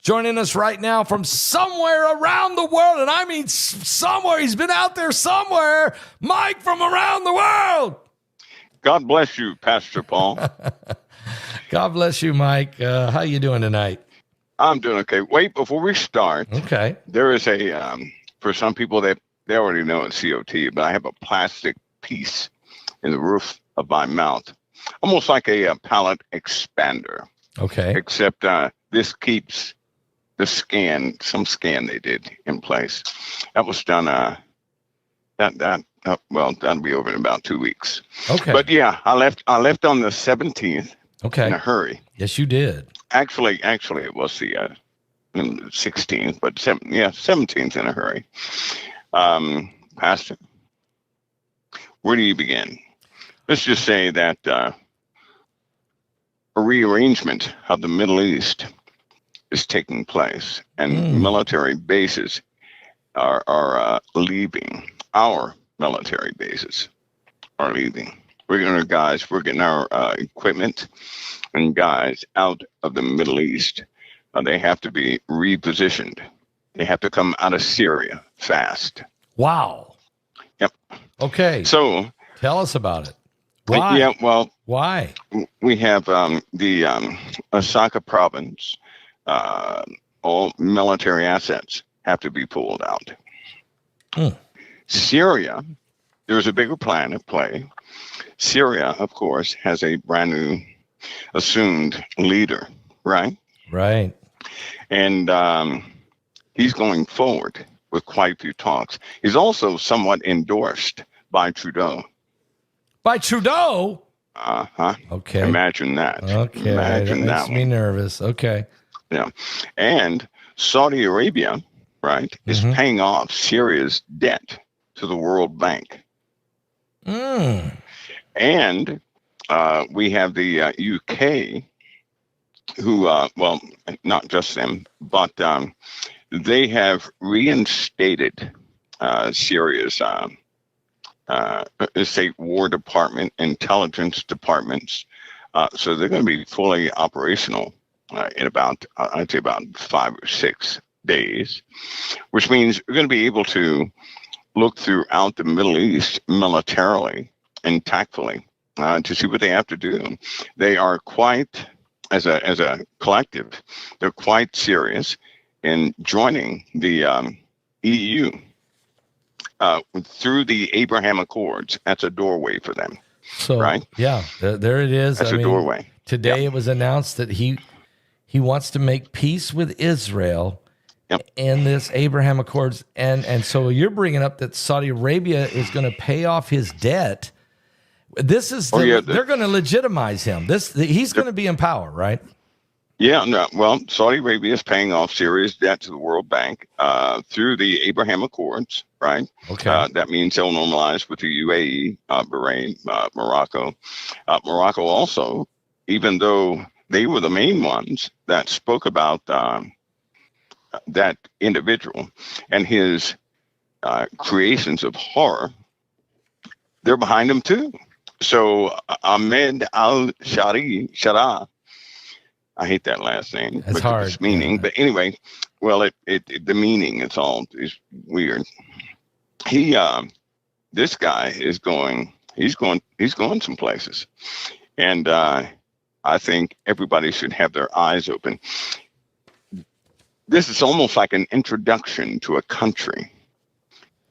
joining us right now from somewhere around the world. And I mean somewhere. He's been out there somewhere. Mike from around the world. God bless you, Pastor Paul. God bless you, Mike. How you doing tonight? I'm doing okay. Wait, before we start, okay. There is a, for some people that they already know it's COT, but I have a plastic piece in the roof of my mouth, almost like a palate expander. Okay. Except this keeps the some scan they did in place. That was done, that'll be over in about 2 weeks. Okay. But yeah, I left on the 17th in a hurry. Yes, you did. Actually, it was the 16th, but 17th in a hurry. Pastor, where do you begin? Let's just say that a rearrangement of the Middle East is taking place, and military bases are leaving. Our military bases are leaving. We're getting our equipment and guys out of the Middle East. They have to be repositioned. They have to come out of Syria fast. Wow. Yep. Okay. So tell us about it. Why? Yeah. Well, why? We have the Osaka province. All military assets have to be pulled out. Syria, there's a bigger plan at play. Syria, of course, has a brand new assumed leader, right? Right. And he's going forward with quite a few talks. He's also somewhat endorsed by Trudeau. By Trudeau? Uh-huh. Okay. Imagine that. Okay. Imagine that makes me nervous. Okay. Yeah. And Saudi Arabia, right, is paying off Syria's debt to the World Bank. And we have the UK, who, well, not just them, but they have reinstated Syria's state War Department, intelligence departments. So they're going to be fully operational in about, I'd say about 5 or 6 days, which means we're going to be able to look throughout the Middle East militarily and tactfully to see what they have to do. They are quite, as a collective, they're quite serious in joining the EU through the Abraham Accords. That's a doorway for them. So, right? Yeah, there it is. That's a doorway. Today it was announced that he wants to make peace with Israel in this Abraham Accords. And so you're bringing up that Saudi Arabia is going to pay off his debt. This is they're going to legitimize him. He's going to be in power, right? Yeah, no. Well, Saudi Arabia is paying off Syria's debt to the World Bank through the Abraham Accords, right? Okay. That means they'll normalize with the UAE, Bahrain, Morocco. Morocco also, even though they were the main ones that spoke about that individual and his creations of horror, they're behind him too. So Ahmed al-Shara, I hate that last name. It's hard. Its meaning, but anyway, well, the meaning is weird. This guy is going. He's going some places, and I think everybody should have their eyes open. This is almost like an introduction to a country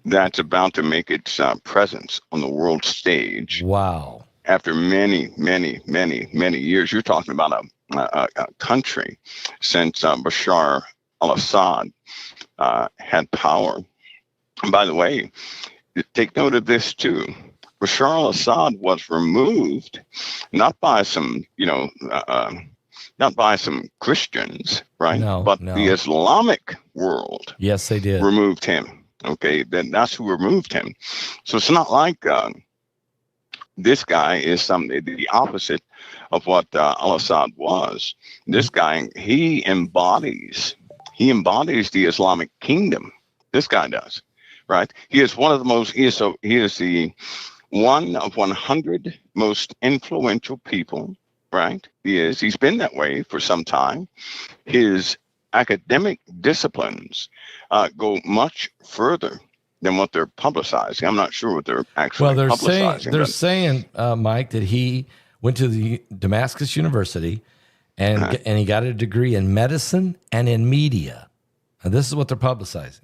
that's about to make its presence on the world stage. Wow! After many, many, many, many years, you're talking about a country since Bashar al-Assad had power. And by the way, take note of this too. Bashar al-Assad was removed not by some, not by some Christians, right? But the Islamic world. Yes, they did. Removed him. Okay, then that's who removed him. So it's not like this guy is the opposite of what al-Assad was. This guy, he embodies the Islamic kingdom. This guy does, right? He is one of the most. He is the one of 100 most influential people, right? He's been that way for some time. His academic disciplines go much further than what they're publicizing. I'm not sure what they're actually publicizing. They're saying, Mike, that he went to the Damascus University and he got a degree in medicine and in media. And this is what they're publicizing.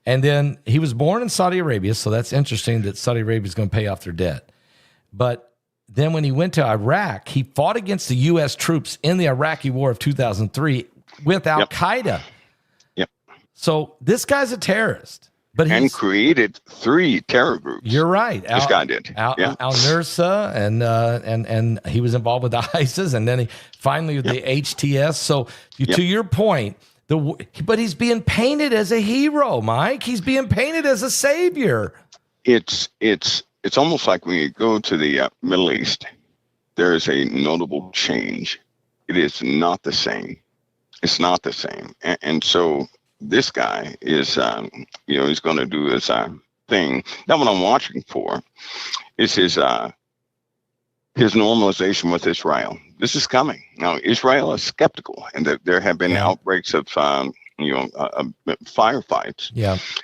And then he was born in Saudi Arabia, so that's interesting that Saudi Arabia is going to pay off their debt. But then when he went to Iraq, he fought against the U.S. troops in the Iraqi War of 2003 with Al-Qaeda. Yep. So this guy's a terrorist. But and created 3 terror groups. You're right. This guy did. Al-Nusra, and he was involved with ISIS, and then he finally with the HTS. So to your point, but he's being painted as a hero, Mike. He's being painted as a savior. It's almost like when you go to the Middle East, there is a notable change. It is not the same. It's not the same, and so. This guy is, he's going to do his thing. Now, what I'm watching for is his normalization with Israel. This is coming. Now, Israel is skeptical, and there have been outbreaks of, firefights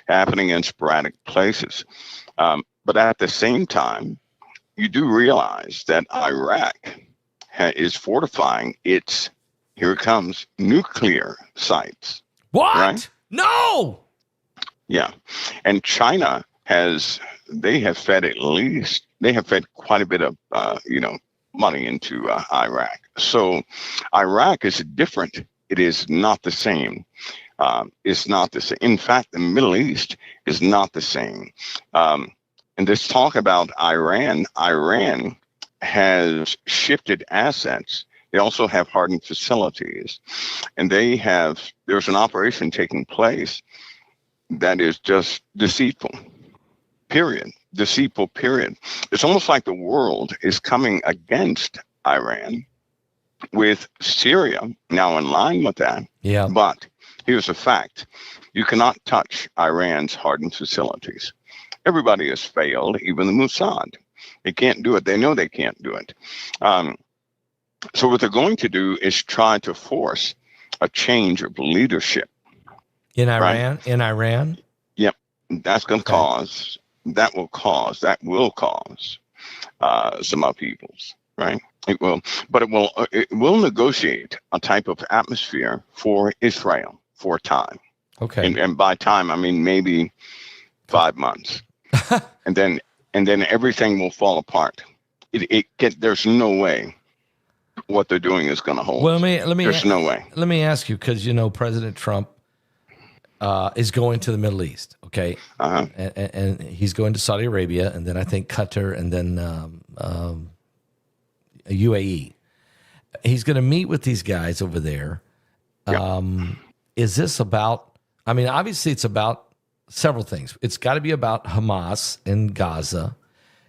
happening in sporadic places. But at the same time, you do realize that Iraq is fortifying its, here it comes, nuclear sites. What? Right? No. Yeah. And China they have fed quite a bit of, money into Iraq. So Iraq is different. It is not the same. It's not the same. In fact, the Middle East is not the same. And this talk about Iran has shifted assets. They also have hardened facilities, and there's an operation taking place that is just deceitful, period. Deceitful, period. It's almost like the world is coming against Iran with Syria now in line with that. Yeah. But here's a fact. You cannot touch Iran's hardened facilities. Everybody has failed, even the Mossad. They can't do it. They know they can't do it. So what they're going to do is try to force a change of leadership in Iran. Right? In Iran, yep, that's going to cause some upheavals, right? It will, but it will negotiate a type of atmosphere for Israel for a time. Okay, and by time I mean maybe 5 months, and then everything will fall apart. There's no way. What they're doing is going to hold. Well, there's no way. Let me ask you, because President Trump is going to the Middle East, okay? And he's going to Saudi Arabia, and then I think Qatar, and then UAE. He's going to meet with these guys over there. Is this about? I mean, obviously, it's about several things. It's got to be about Hamas in Gaza.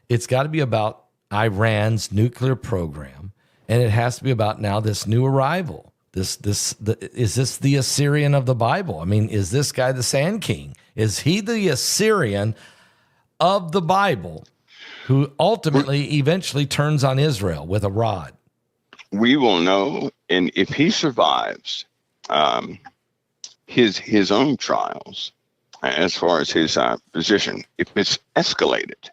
It's got to be about Iran's nuclear program. And it has to be about now this new arrival. Is this the Assyrian of the Bible? I mean, is this guy the Sand King? Is he the Assyrian of the Bible who ultimately, eventually turns on Israel with a rod? We will know, and if he survives his own trials, as far as his position, if it's escalated,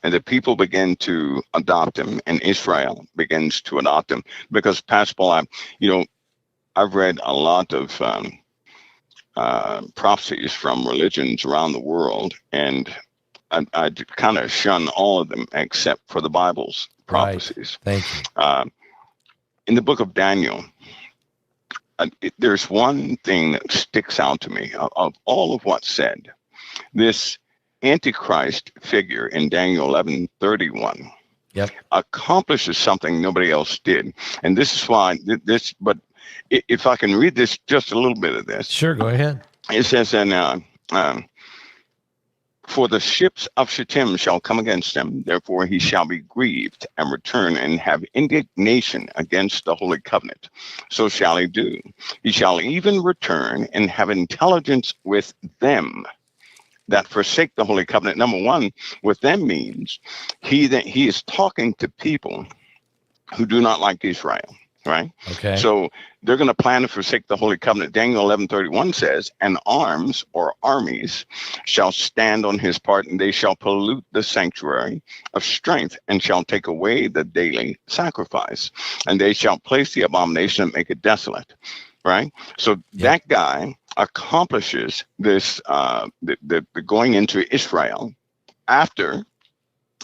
and the people begin to adopt him, and Israel begins to adopt him. Because, Pastor Paul, I've read a lot of prophecies from religions around the world, and I kind of shun all of them except for the Bible's prophecies. Right. Thank you. In the book of Daniel, there's one thing that sticks out to me of all of what's said. This Antichrist figure in Daniel 11:31 accomplishes something nobody else did. And this is why but if I can read this, just a little bit of this. Sure, go ahead. It says, for the ships of Shittim shall come against him, therefore he shall be grieved and return and have indignation against the holy covenant. So shall he do. He shall even return and have intelligence with them that forsake the holy covenant. Number one, with them means he is talking to people who do not like Israel. right? Okay. So they're going to plan to forsake the Holy Covenant. Daniel 11:31 says, and arms or armies shall stand on his part, and they shall pollute the sanctuary of strength, and shall take away the daily sacrifice, and they shall place the abomination and make it desolate, right? So that guy accomplishes this, the going into Israel after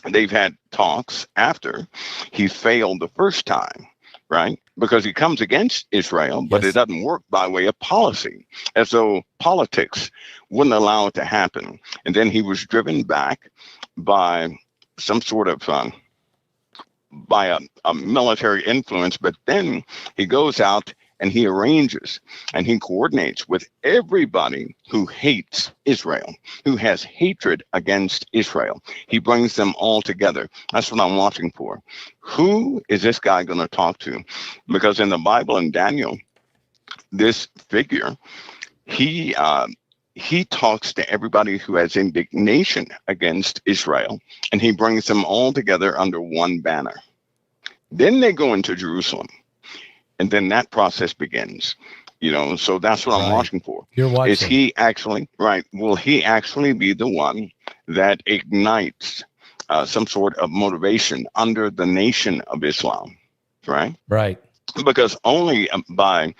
they've had talks, after he failed the first time, right? Because he comes against Israel, but it doesn't work by way of policy, as though politics wouldn't allow it to happen. And then he was driven back by some sort of by a military influence, but then he goes out and he arranges and he coordinates with everybody who hates Israel, who has hatred against Israel. He brings them all together. That's what I'm watching for. Who is this guy going to talk to? Because in the Bible in Daniel, this figure, he talks to everybody who has indignation against Israel, and he brings them all together under one banner. Then they go into Jerusalem. And then that process begins, so that's what I'm watching for. You're watching. Is he actually, will he actually be the one that ignites some sort of motivation under the nation of Islam, right? Right. Because only by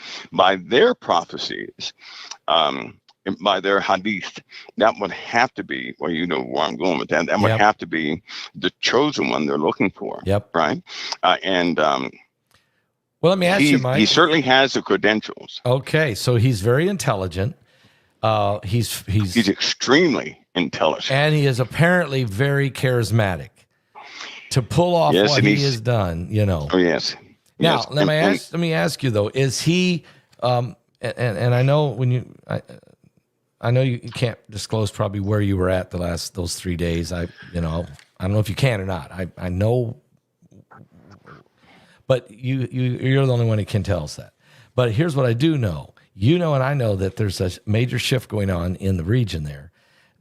their prophecies, by their hadith, that would have to be, well, you know where I'm going with that, that would have to be the chosen one they're looking for, right? Well, let me ask you, Mike. He certainly has the credentials. Okay, so he's very intelligent. He's extremely intelligent, and he is apparently very charismatic to pull off what he has done. Oh yes. Now yes. let me ask you though: is he? And I know I know you can't disclose probably where you were at those 3 days. I don't know if you can or not. I know. But you're the only one who can tell us that. But here's what I do know. And I know that there's a major shift going on in the region there.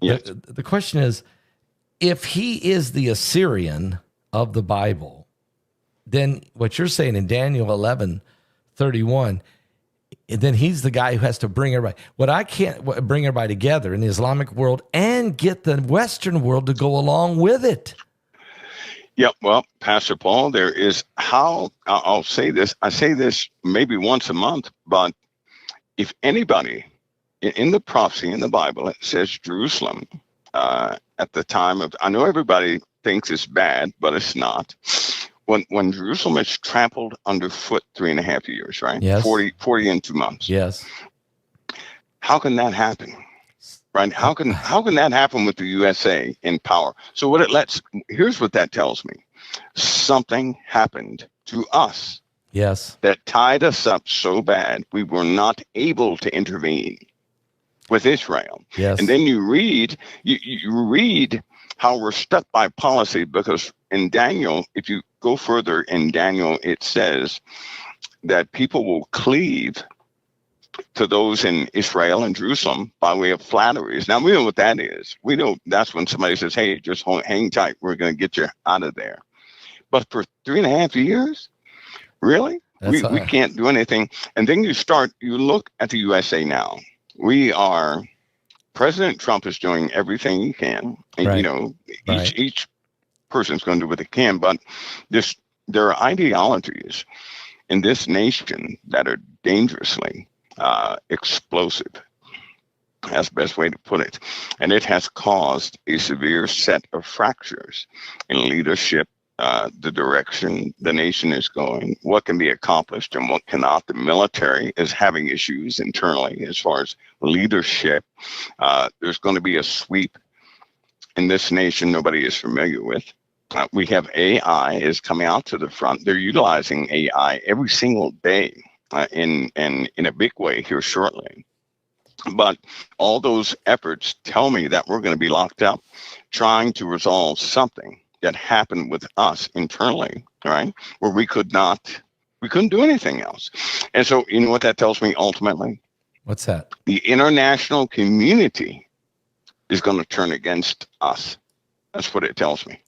Yes. The question is, if he is the Assyrian of the Bible, then what you're saying in Daniel 11:31, then he's the guy who has to bring everybody. I can't bring everybody together in the Islamic world and get the Western world to go along with it. Yeah, well, Pastor Paul, there is I'll say this. I say this maybe once a month, but if anybody in the prophecy in the Bible, it says Jerusalem at the time of, I know everybody thinks it's bad, but it's not. When Jerusalem is trampled underfoot 3.5 years, right? Yes. 40 and 2 months. Yes. How can that happen? Right? How can that happen with the USA in power? So here's what that tells me. Something happened to us. Yes. That tied us up so bad we were not able to intervene with Israel. Yes. And then you read how we're stuck by policy, because in Daniel, if you go further in Daniel, it says that people will cleave to those in Israel and Jerusalem by way of flatteries. Now, we know what that is. We know that's when somebody says, hey, just hang tight. We're going to get you out of there. But for 3.5 years, really? We can't do anything. And then you look at the USA now. President Trump is doing everything he can. And, each person's going to do what they can. But there are ideologies in this nation that are dangerously explosive. That's the best way to put it. And it has caused a severe set of fractures in leadership, the direction the nation is going, what can be accomplished and what cannot. The military is having issues internally as far as leadership. There's going to be a sweep in this nation nobody is familiar with. We have AI is coming out to the front. They're utilizing AI every single day. In a big way here shortly. But all those efforts tell me that we're going to be locked up trying to resolve something that happened with us internally, right? Where we couldn't do anything else. And so, you know what that tells me ultimately? What's that? The international community is going to turn against us. That's what it tells me.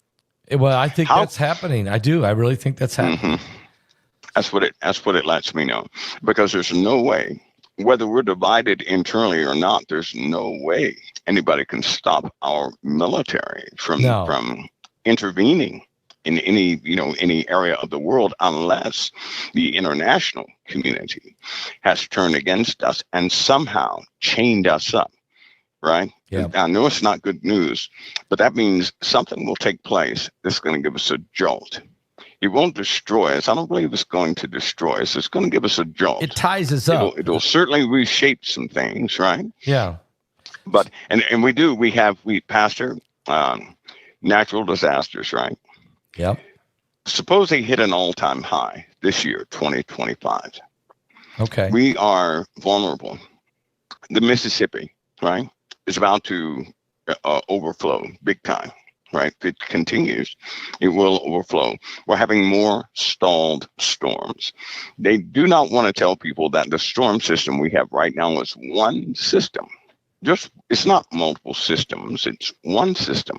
Well, I think that's happening. I do. I really think that's happening. Mm-hmm. That's what it lets me know, because there's no way, whether we're divided internally or not, there's no way anybody can stop our military No. from intervening in any area of the world, unless the international community has turned against us and somehow chained us up. Right? Yeah. I know it's not good news, but that means something will take place that's going to give us a jolt. It won't destroy us. I don't believe it's going to destroy us. It's going to give us a jolt. It ties us up. It'll certainly reshape some things, right? Yeah. But and we pastor natural disasters, right? Yep. Suppose they hit an all-time high this year, 2025. Okay. We are vulnerable. The Mississippi, right, is about to overflow big time, right? If it continues, it will overflow. We're having more stalled storms. They do not want to tell people that the storm system we have right now is one system. It's not multiple systems. It's one system.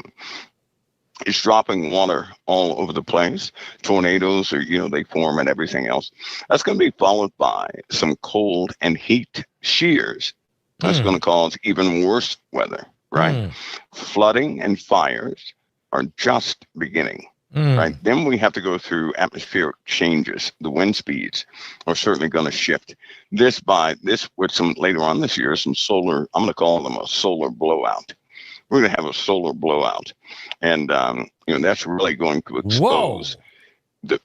It's dropping water all over the place. Tornadoes they form and everything else. That's going to be followed by some cold and heat shears. That's going to cause even worse weather, right? Flooding and fires are just beginning, right? Then we have to go through atmospheric changes. The wind speeds are certainly going to shift. This with some later on this year, some solar, I'm going to call them a solar blowout. We're going to have a solar blowout. And, that's really going to expose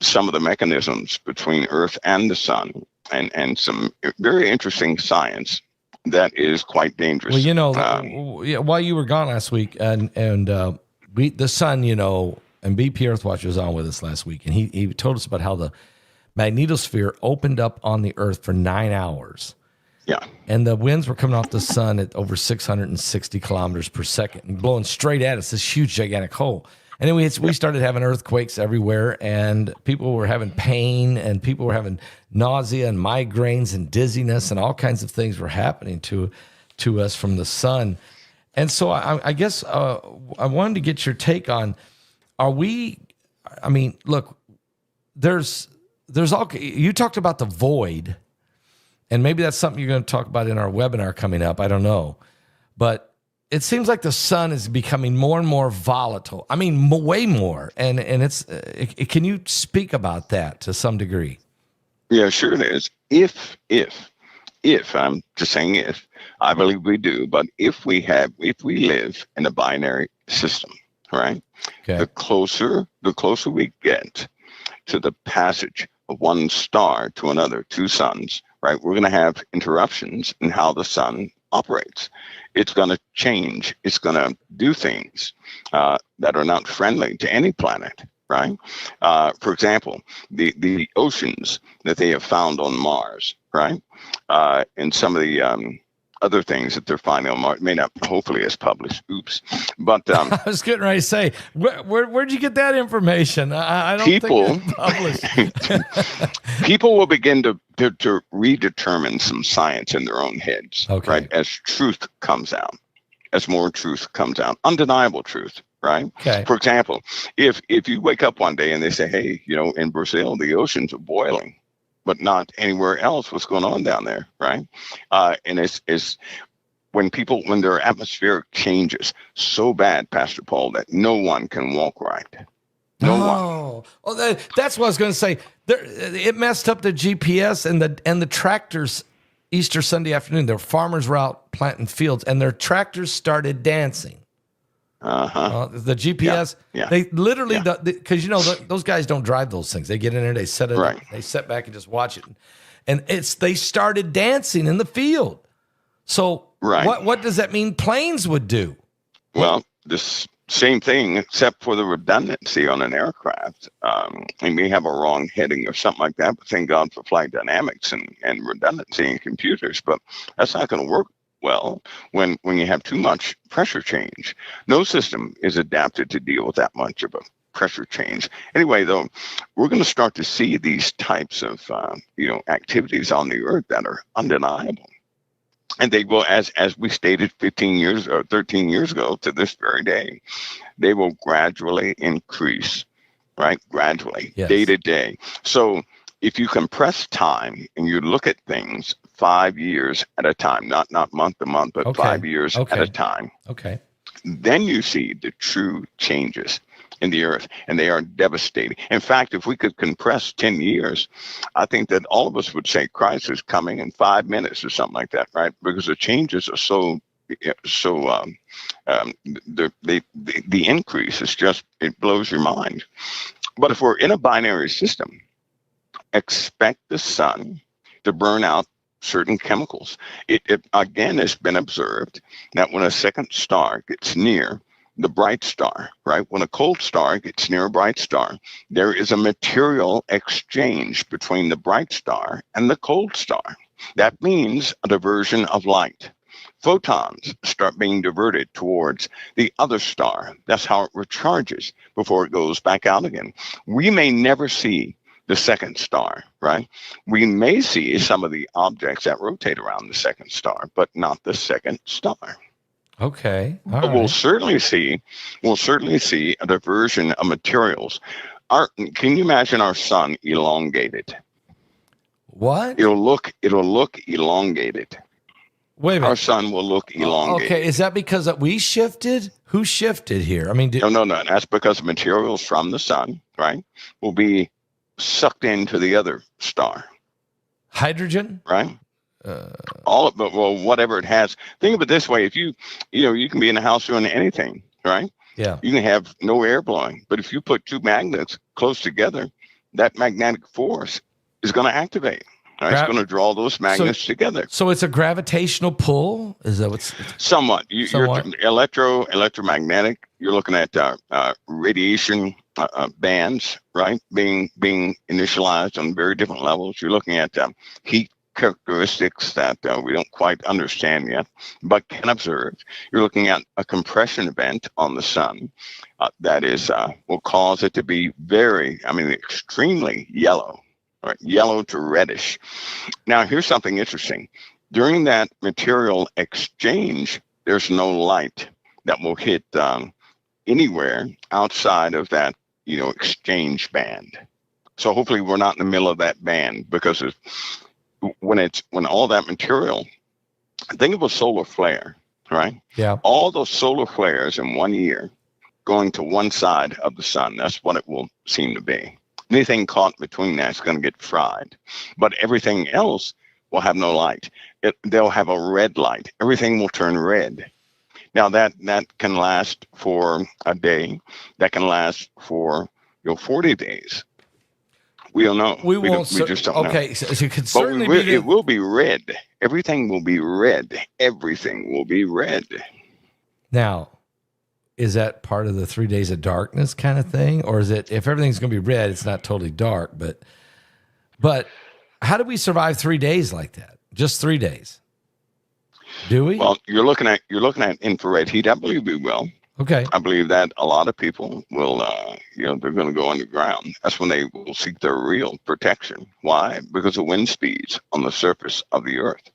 some of the mechanisms between Earth and the sun, and some very interesting science that is quite dangerous. Well, while you were gone last week, and the sun, and BP Earthwatch was on with us last week, and he told us about how the magnetosphere opened up on the Earth for 9 hours. Yeah. And the winds were coming off the sun at over 660 kilometers per second and blowing straight at us, this huge, gigantic hole. And then we started having earthquakes everywhere, and people were having pain, and people were having nausea and migraines and dizziness, and all kinds of things were happening to us from the sun. And so I guess I wanted to get your take on, look, there's all, you talked about the void, and maybe that's something you're going to talk about in our webinar coming up. I don't know. But it seems like the sun is becoming more and more volatile. I mean, way more. And it's can you speak about that to some degree? Yeah, sure it is. If I'm just saying if, I believe we do, but if we live in a binary system, right? Okay. The closer we get to the passage of one star to another, two suns, right? We're going to have interruptions in how the sun operates. It's going to change. It's going to do things that are not friendly to any planet, right? For example, the oceans that they have found on Mars, right? And some of the other things that they're finding on Mars, may not, hopefully, as published. Oops. But I was getting ready to say, where'd you get that information? I don't think it's published. People will begin to redetermine some science in their own heads, okay, right? As truth comes out, as more truth comes out, undeniable truth, right? Okay. For example, if you wake up one day and they say, hey, in Brazil, the oceans are boiling, but not anywhere else. What's going on down there, right? And it's when there are atmospheric changes so bad, Pastor Paul, that no one can walk right. No one. Well, that's what I was going to say. It messed up the GPS and the tractors. Easter Sunday afternoon, their farmers were out planting fields, and their tractors started dancing. The GPS, they literally, because those guys don't drive those things. They get in there, they set it, right. They sit back and just watch it, and they started dancing in the field. So, what does that mean? Planes would do? Well, this same thing, except for the redundancy on an aircraft. And we have a wrong heading or something like that. But thank God for flight dynamics and redundancy in computers. But that's not going to work well when you have too much pressure change. No system is adapted to deal with that much of a pressure change. Anyway, though, we're going to start to see these types of activities on the Earth that are undeniable. And they will, as we stated 15 years or 13 years ago to this very day, they will gradually increase, right? Gradually, day to day. So if you compress time and you look at things 5 years at a time, not month to month, but 5 years at a time, then you see the true changes in the earth, and they are devastating. In fact, if we could compress 10 years, I think that all of us would say Christ is coming in 5 minutes or something like that, right? Because the changes are the increase is just, it blows your mind. But if we're in a binary system, expect the sun to burn out certain chemicals. It again has been observed that when a second star gets near the bright star, right? When a cold star gets near a bright star, there is a material exchange between the bright star and the cold star. That means a diversion of light. Photons start being diverted towards the other star. That's how it recharges before it goes back out again. We may never see the second star, right? We may see some of the objects that rotate around the second star, but not the second star. Okay. But we'll certainly see a diversion of materials. Can you imagine our sun elongated? What? It'll look elongated. Wait a minute. Our sun will look elongated. Okay, is that because we shifted? Who shifted here? I mean, no. That's because materials from the sun, right, will be sucked into the other star. Hydrogen, right? All of it, well, whatever it has. Think of it this way: if you can be in a house doing anything, right? Yeah. You can have no air blowing, but if you put two magnets close together, that magnetic force is going to activate. Right? It's going to draw those magnets together. So it's a gravitational pull? Is that what's... Somewhat. You're electromagnetic. You're looking at radiation bands, right? Being initialized on very different levels. You're looking at heat characteristics that we don't quite understand yet, but can observe. You're looking at a compression event on the sun that will cause it to be extremely yellow. Right, yellow to reddish. Now, here's something interesting. During that material exchange, there's no light that will hit anywhere outside of that, exchange band. So hopefully we're not in the middle of that band, because when all that material, think of a solar flare, right? Yeah. All those solar flares in 1 year going to one side of the sun. That's what it will seem to be. Anything caught between that is going to get fried, but everything else will have no light. They'll have a red light. Everything will turn red. Now that can last for a day. That can last for 40 days. We don't know. We just don't know. Okay, so it could certainly be. It will be red. Everything will be red. Everything will be red. Now, is that part of the 3 days of darkness kind of thing? Or is it, if everything's going to be red, it's not totally dark, but how do we survive 3 days like that? Just 3 days? Do we? Well, you're looking at infrared heat. I believe we will. Okay. I believe that a lot of people will, they're going to go underground. That's when they will seek their real protection. Why? Because of wind speeds on the surface of the earth.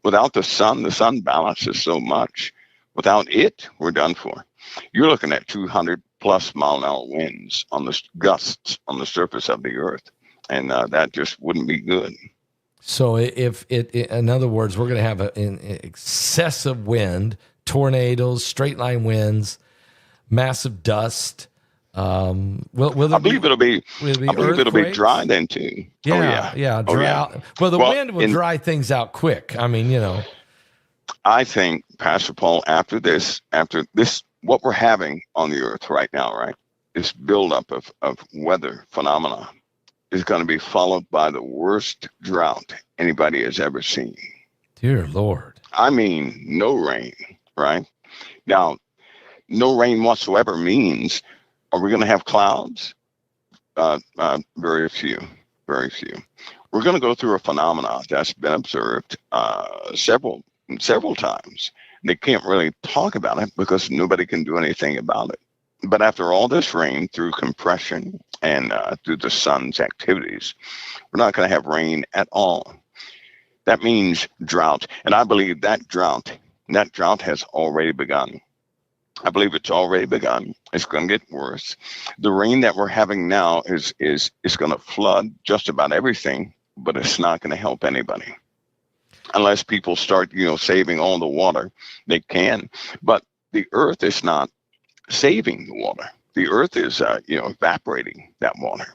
Without the sun balances so much. Without it, we're done for. You're looking at 200 plus mile an hour winds on the gusts on the surface of the earth. And that just wouldn't be good. So if in other words, we're going to have an excessive wind, tornadoes, straight line winds, massive dust. I believe it'll be dry then too. Yeah. Drought. Well, the wind will dry things out quick. I mean, I think, Pastor Paul, after this, what we're having on the earth right now, right, this buildup of weather phenomena is going to be followed by the worst drought anybody has ever seen. Dear Lord. I mean, no rain, right? Now, no rain whatsoever means, are we going to have clouds? Very few. We're going to go through a phenomenon that's been observed several times. They can't really talk about it because nobody can do anything about it. But after all this rain, through compression and through the sun's activities, we're not going to have rain at all. That means drought. And I believe that drought has already begun. I believe it's already begun. It's going to get worse. The rain that we're having now is going to flood just about everything, but it's not going to help anybody unless people start, saving all the water they can. But the earth is not saving the water. The earth is, evaporating that water.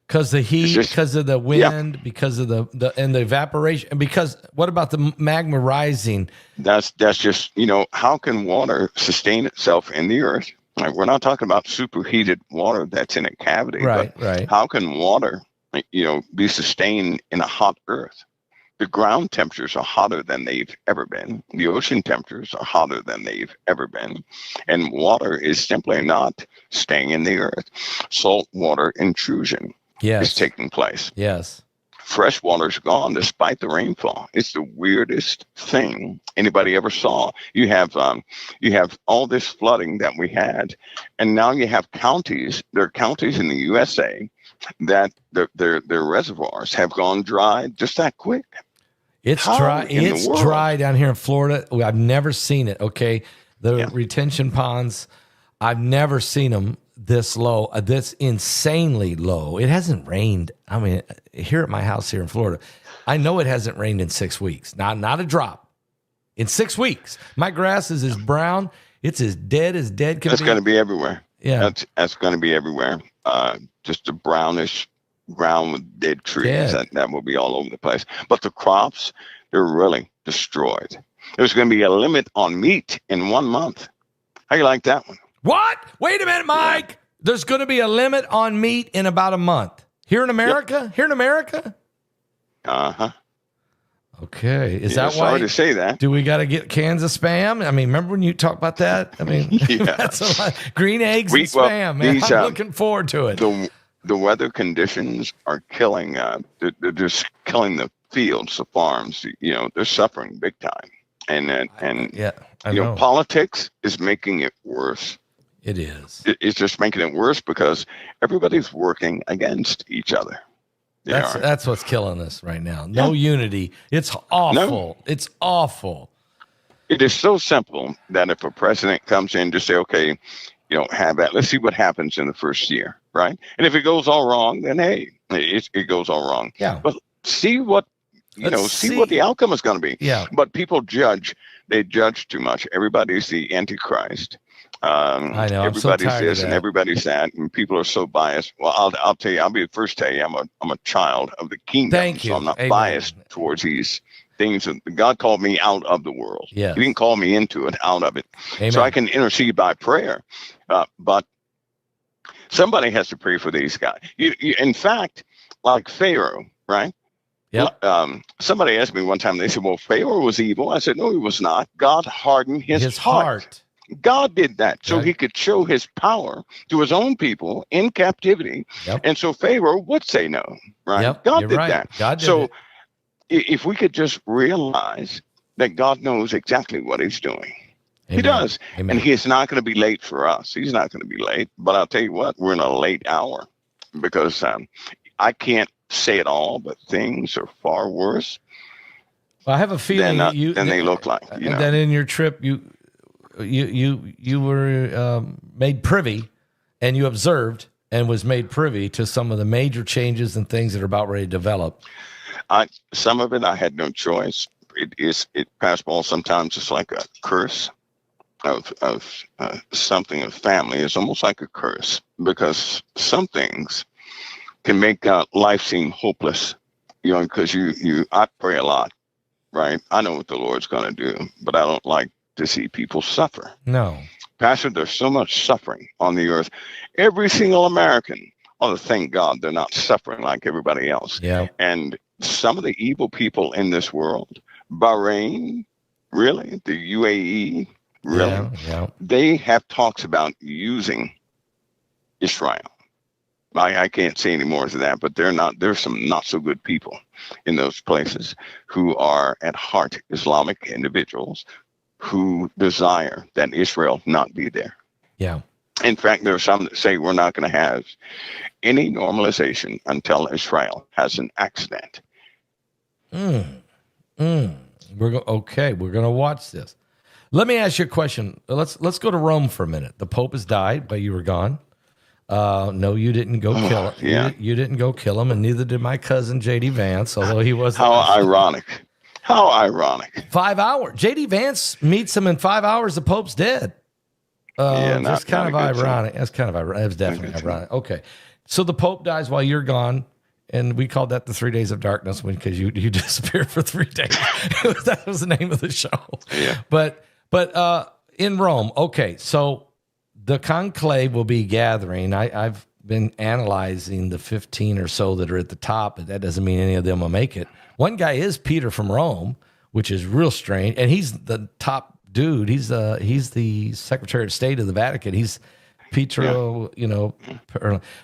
Because the heat, because of the wind, yeah. because of the evaporation, and because what about the magma rising? That's just, how can water sustain itself in the earth? Like, we're not talking about superheated water that's in a cavity, right, but right. How can water, be sustained in a hot earth? The ground temperatures are hotter than they've ever been. The ocean temperatures are hotter than they've ever been. And water is simply not staying in the earth. Salt water intrusion is taking place. Yes. Fresh water's gone despite the rainfall. It's the weirdest thing anybody ever saw. You have all this flooding that we had, and now you have counties. There are counties in the USA that their reservoirs have gone dry just that quick. It's dry. It's dry down here in Florida. I've never seen it. Okay, the retention ponds, I've never seen them this low, this insanely low. It hasn't rained. I mean, here at my house here in Florida, I know it hasn't rained in 6 weeks. Not a drop in 6 weeks. My grass is as brown. It's as dead can be. That's going to be everywhere. Yeah, that's going to be everywhere. Just a brownish ground with dead trees. That will be all over the place. But the crops, they're really destroyed. There's going to be a limit on meat in 1 month. How you like that one? What? Wait a minute, Mike. Yeah. There's going to be a limit on meat in about a month. Here in America? Yep. Here in America? Uh-huh. Okay. Is that why? Sorry to say that. Do we got to get cans of Spam? I mean, remember when you talked about that? I mean, that's a lot. Green eggs and Spam, man. I'm looking forward to it. The weather conditions are killing, they're just killing the fields, the farms. They're suffering big time. And politics is making it worse. It is. It's just making it worse because everybody's working against each other. That's what's killing us right now. No unity. It's awful. No. It's awful. It is so simple that if a president comes in to say, okay, have that. Let's see what happens in the first year, right? And if it goes all wrong, then hey, it goes all wrong. Yeah. But see what what the outcome is going to be. Yeah. But people judge. They judge too much. Everybody's the Antichrist. I know. Everybody's this and everybody's that, and people are so biased. Well, I'll tell you. I'll be the first to tell you. I'm a child of the kingdom. Thank you. So I'm not biased towards these things. God called me out of the world. Yes. He didn't call me into it, out of it. Amen. So I can intercede by prayer. But somebody has to pray for these guys. In fact, like Pharaoh, right? Yeah. Somebody asked me one time, they said, well, Pharaoh was evil. I said, no, he was not. God hardened his heart. God did that so he could show his power to his own people in captivity. Yep. And so Pharaoh would say no, right? Yep. God You're did right. that. God did so it. If we could just realize that God knows exactly what he's doing. Amen. He does. Amen. And he's not going to be late for us. He's not going to be late. But I'll tell you what, we're in a late hour because I can't say it all, but things are far worse. Well, I have a feeling than they look like. That in your trip, you were made privy, and you observed and was made privy to some of the major changes and things that are about ready to develop. Some of it I had no choice. It Pastor Paul, sometimes it's like a curse of something of family. It's almost like a curse because some things can make life seem hopeless, because I pray a lot, right? I know what the Lord's going to do, but I don't like to see people suffer. No. Pastor, there's so much suffering on the earth. Every single American ought to thank God they're not suffering like everybody else. Yeah. And some of the evil people in this world, Bahrain, really, the UAE, really, they have talks about using Israel. I can't say any more to that, but there's some not so good people in those places who are at heart Islamic individuals who desire that Israel not be there. Yeah. In fact, there are some that say we're not going to have any normalization until Israel has an accident. We're going to watch this. Let me ask you a question. Let's go to Rome for a minute. The Pope has died, but you were gone. No, you didn't go kill him. Yeah. You didn't go kill him, and neither did my cousin J.D. Vance, although he was. How ironic. How ironic. 5 hours. J.D. Vance meets him in 5 hours. The Pope's dead. That's kind of ironic. That's kind of ironic. That's definitely ironic. Okay. So the Pope dies while you're gone. And we called that the 3 days of darkness because you disappeared for 3 days. That was the name of the show. Yeah. But in Rome, okay, so the conclave will be gathering. I've been analyzing the 15 or so that are at the top, but that doesn't mean any of them will make it. One guy is Peter from Rome, which is real strange, and he's the top dude. He's the Secretary of State of the Vatican. He's Pietro,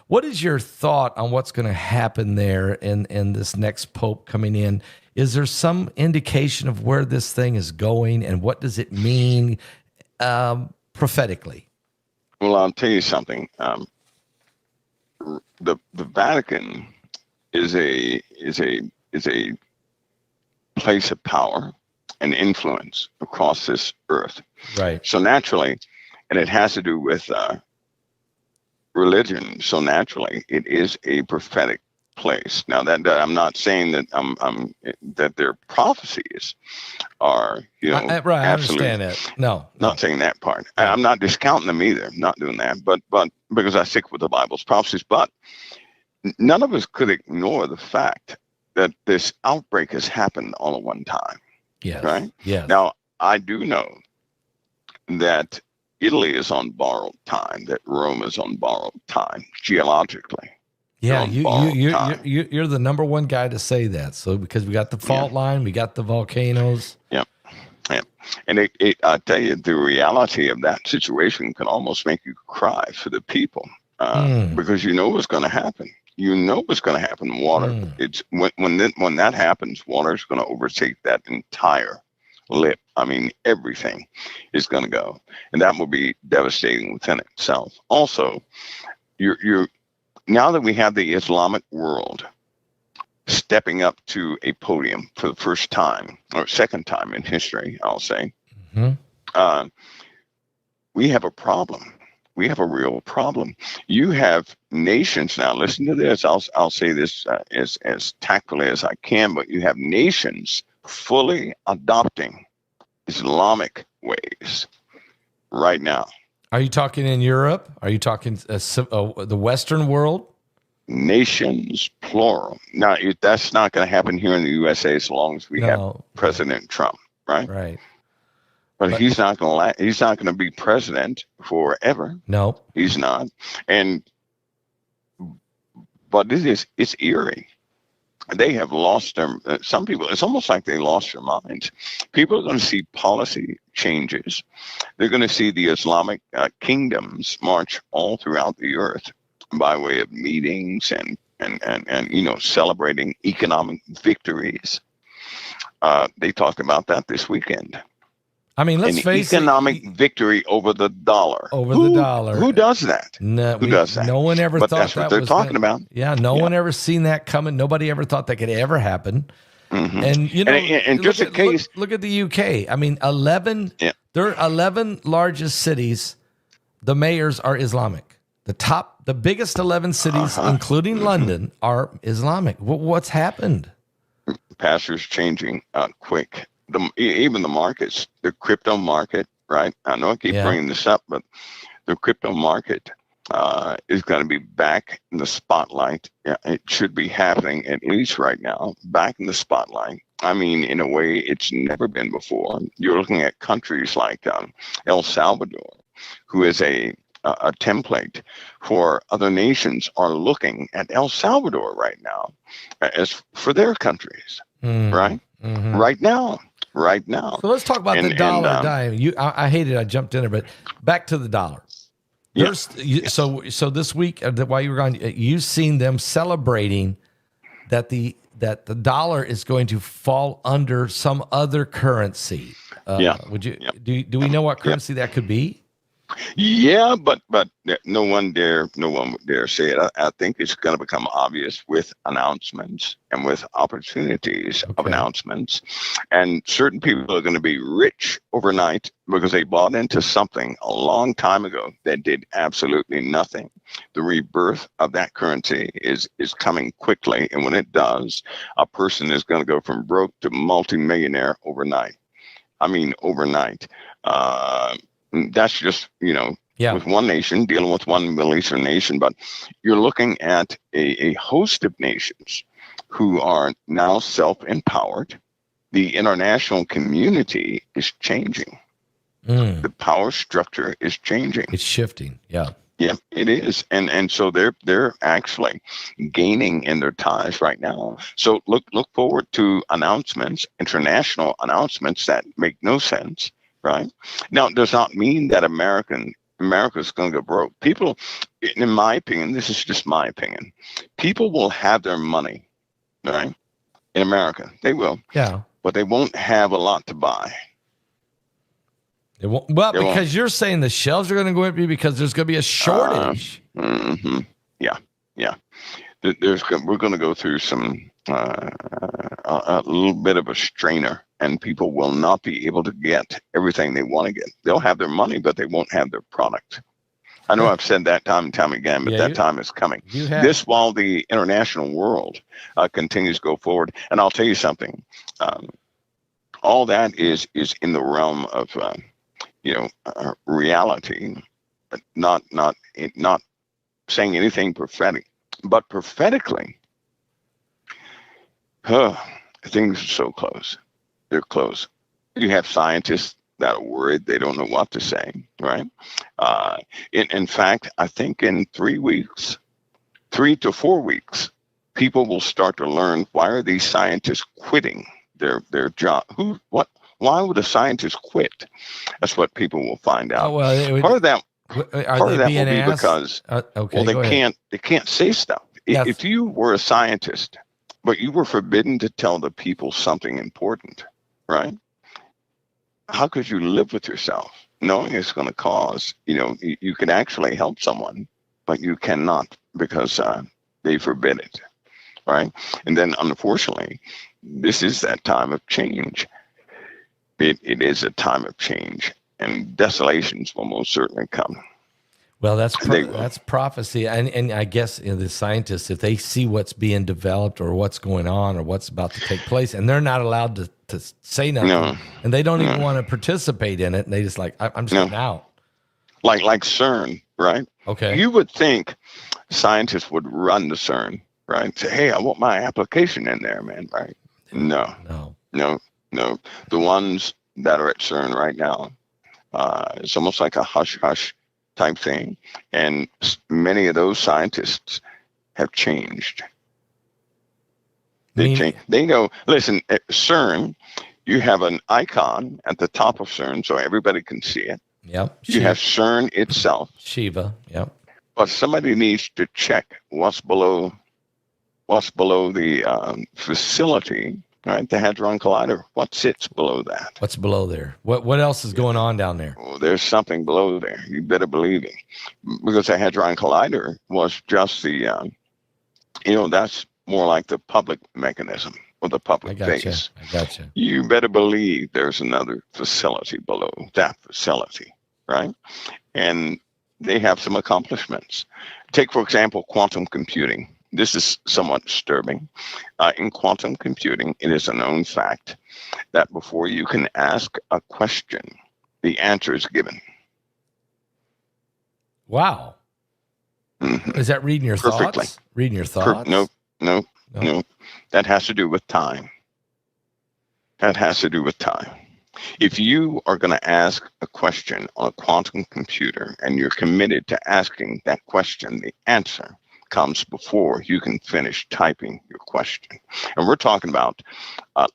What is your thought on what's going to happen there in this next Pope coming in? Is there some indication of where this thing is going, and what does it mean prophetically? Well, I'll tell you something. The Vatican is a place of power and influence across this earth. Right. So naturally, and it has to do with religion. So naturally, it is a prophetic place. Now that I'm not saying that that their prophecies are right. I understand that. Not saying that part. I'm not discounting them either. I'm not doing that. But because I stick with the Bible's prophecies. But none of us could ignore the fact that this outbreak has happened all at one time. Yes. Right. Yeah. Now I do know that Italy is on borrowed time, that Rome is on borrowed time, geologically. Yeah, you're the number one guy to say that. So because we got the fault line, we got the volcanoes. Yeah. And I tell you, the reality of that situation can almost make you cry for the people because you know what's going to happen. You know what's going to happen. Water. It's when that happens, water is going to overtake that entire lip. I mean, everything is going to go, and that will be devastating within itself. Also, you're now that we have the Islamic world stepping up to a podium for the first time or second time in history, I'll say, we have a problem. We have a real problem. You have nations now. Listen to this. I'll say this as tactfully as I can, but you have nations fully adopting Islamic ways right now. Are you talking in Europe? Are you talking the Western world? Nations, plural. Now, that's not going to happen here in the USA as long as we have President Trump, right? Right. But he's not going to be president forever. No, he's not. But it's eerie. They have lost some people, it's almost like they lost their minds. People are going to see policy changes. They're going to see the Islamic kingdoms march all throughout the earth by way of meetings and celebrating economic victories. They talked about that this weekend. I mean, let's face it. Economic victory over the dollar. The dollar. Who does that? No, who does that? No one ever thought that's what they're talking about. Yeah, no one ever seen that coming. Nobody ever thought that could ever happen. Mm-hmm. And and just in case, look at the UK. I mean, 11. Yeah. There are 11 largest cities. The mayors are Islamic. The biggest 11 cities, including London, are Islamic. What's happened? Pastors changing quick. Even the markets, the crypto market, right? I know I keep bringing this up, but the crypto market is going to be back in the spotlight. Yeah, it should be happening at least right now, back in the spotlight. I mean, in a way it's never been before. You're looking at countries like El Salvador, who is a template for other nations, are looking at El Salvador right now as for their countries, right? Mm-hmm. Right now. So let's talk about the dollar dying. I hate it. I jumped in there, but back to the dollar. Yeah. So this week, while you were gone, you've seen them celebrating that the dollar is going to fall under some other currency. Would you do we know what currency that could be? Yeah, but no one would dare say it. I think it's going to become obvious with announcements and with opportunities of Okay. announcements, and certain people are going to be rich overnight because they bought into something a long time ago that did absolutely nothing. The rebirth of that currency is coming quickly, and when it does, a person is going to go from broke to multimillionaire overnight. I mean, overnight. Uh, that's just, Yeah. with one nation, dealing with one Middle Eastern nation, but you're looking at a host of nations who are now self-empowered. The international community is changing. The power structure is changing. It's shifting. Yeah. Yeah, it is, and so they're actually gaining in their ties right now. So look forward to announcements, international announcements that make no sense. Right now, it does not mean that America's going to go broke. People, in my opinion, this is just my opinion. People will have their money, right? In America, they will. Yeah. But they won't have a lot to buy. It won't, well, They because won't. you're saying the shelves are going to go empty because there's going to be a shortage. Yeah. We're going to go through some a little bit of a strainer, and people will not be able to get everything they want to get. They'll have their money, but they won't have their product. I know I've said that time and time again, but that time is coming. This while the international world continues to go forward. And I'll tell you something. All that is in the realm of reality, but not saying anything prophetic. But prophetically, things are so close. They're close. You have scientists that are worried. They don't know what to say, right? In fact, I think in 3 weeks, 3 to 4 weeks, people will start to learn, why are these scientists quitting their job? Why would a scientist quit? That's what people will find out. Oh, well, Part of that are they being will be asked? because Okay, they can't say stuff. Yes. If you were a scientist, but you were forbidden to tell the people something important, right? How could you live with yourself knowing it's going to cause, you can actually help someone, but you cannot because they forbid it, right? And then unfortunately, this is that time of change. It is a time of change, and desolations will most certainly come. Well, that's prophecy, and I guess the scientists, if they see what's being developed or what's going on or what's about to take place, and they're not allowed to say nothing, and they don't even want to participate in it, and they just like, I'm just getting out. Like CERN, right? Okay. You would think scientists would run to CERN, right? Say, hey, I want my application in there, man, right? No. The ones that are at CERN right now, it's almost like a hush-hush type thing. And many of those scientists have changed. They know, listen, at CERN, you have an icon at the top of CERN so everybody can see it. Yep. You have CERN itself. Shiva, yep. But somebody needs to check what's below the facility, right? The Hadron Collider. What sits below that? What's below there? What else is going on down there? Oh, there's something below there. You better believe it. Because the Hadron Collider was just the, that's more like the public mechanism or the public base. I gotcha. You better believe there's another facility below that facility, right? And they have some accomplishments. Take, for example, quantum computing. This is somewhat disturbing. In quantum computing, it is a known fact that before you can ask a question, the answer is given. Wow. Mm-hmm. Is that reading your thoughts? Reading your thoughts? No. That has to do with time. If you are going to ask a question on a quantum computer and you're committed to asking that question, the answer comes before you can finish typing your question. And we're talking about